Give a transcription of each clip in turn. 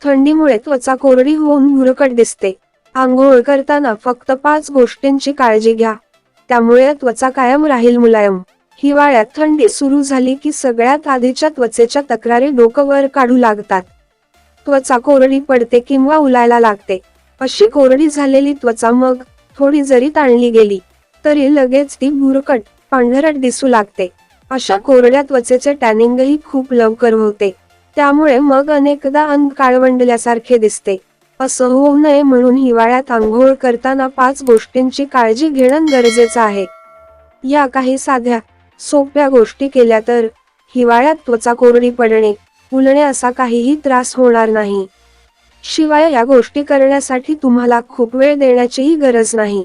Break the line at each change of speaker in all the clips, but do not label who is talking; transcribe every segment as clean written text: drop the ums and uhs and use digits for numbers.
थंडीमुळे त्वचा कोरडी होऊन भुरकट दिसते. आंघोळ करताना फक्त 5 गोष्टींची काळजी घ्या, त्यामुळे त्वचा कायम राहील मुलायम. हिवाळ्यात थंडी सुरू झाली की सगळ्यात आधीच्या त्वचेच्या तक्रारी डोकं वर काढू लागतात. त्वचा कोरडी पडते किंवा उलायला लागते. अशी कोरडी झालेली त्वचा मग थोडी जरी ताणली गेली तरी लगेच ती भुरकट, पांढरट दिसू लागते. अशा कोरड्या त्वचेचे टॅनिंगही खूप लवकर होते, त्यामुळे मग अनेकदा अंग काळवंडल्यासारखे दिसते. असं होऊ नये म्हणून हिवाळ्यात आंघोळ करताना 5 गोष्टींची काळजी घेणं गरजेचं आहे. या काही साध्या सोप्या गोष्टी केल्या तर हिवाळ्यात त्वचा कोरडी पडणे, उलणे असा काहीही त्रास होणार नाही. शिवाय या गोष्टी करण्यासाठी तुम्हाला खूप वेळ देण्याचीही गरज नाही.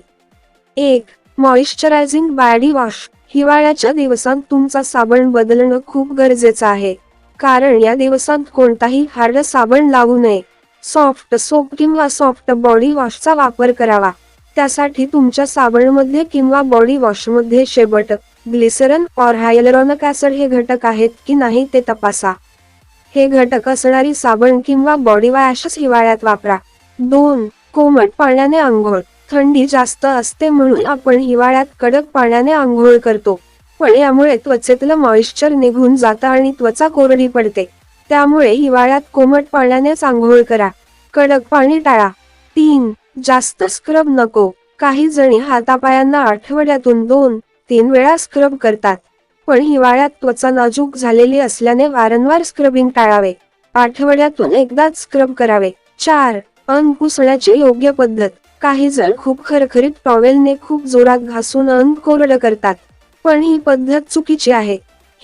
1. Moisturising body wash. हिवाळ्याच्या दिवसांत तुमचा साबण बदलणं खूप गरजेचं आहे, कारण या दिवसांत कोणताही हार्ड साबण लावू नये. सॉफ्ट सोप किंवा सॉफ्ट बॉडी वॉशचा वापर करावा. त्यासाठी तुमच्या साबणमध्ये किंवा बॉडी वॉशमध्ये शेबट, ग्लिसरॉल और हायलुरॉनिक ऍसिड हे घटक आहेत की नाही ते तपासा. हे घटक असणारी साबण किंवा बॉडी वॉशच हिवाळ्यात वापरा. 2. कोमट पाण्याने आंघोळ. थंडी जास्त असते म्हणून आपण हिवाळ्यात कडक पाण्याने आंघोळ करतो, पण यामुळे त्वचेतलं मॉइश्चर निघून जातं आणि त्वचा कोरडी पडते. त्यामुळे हिवाळ्यात कोमट पाण्यानेच आंघोळ करा. कडक पाणी टाळा. 3. जास्त स्क्रब नको. काही जणी हातापायांना आठवड्यातून 2-3 वेळा स्क्रब करतात, पण हिवाळ्यात त्वचा नाजूक झालेली असल्याने वारंवार स्क्रबिंग टाळावे. आठवड्यातून एकदाच स्क्रब करावे. 4. अंग पुसण्याची योग्य पद्धत. काही जण खूप खरखरीत टॉवेलने खूप जोरात घासून अंग कोरडं करतात, पण ही पद्धत चुकीची आहे.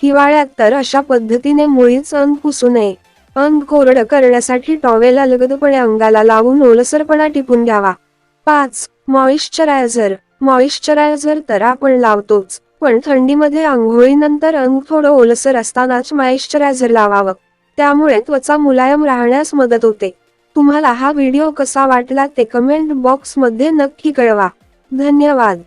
हिवाळ्यात तर अशा पद्धतीने मुळीच अंग पुसू नये. अंग कोरडं करण्यासाठी टॉवेल अलगदपणे अंगाला लावून ओलसरपणा टिपून घ्यावा. 5. मॉइश्चरायझर. मॉइश्चरायझर तर आपण लावतोच, पण थंडीमध्ये आंघोळीनंतर अंग थोडं ओलसर असतानाच मॉइश्चरायझर लावावं. त्यामुळे त्वचा मुलायम राहण्यास मदत होते. तुम्हाला हा व्हिडिओ कसा वाटला ते कमेंट बॉक्समध्ये नक्की कळवा. धन्यवाद.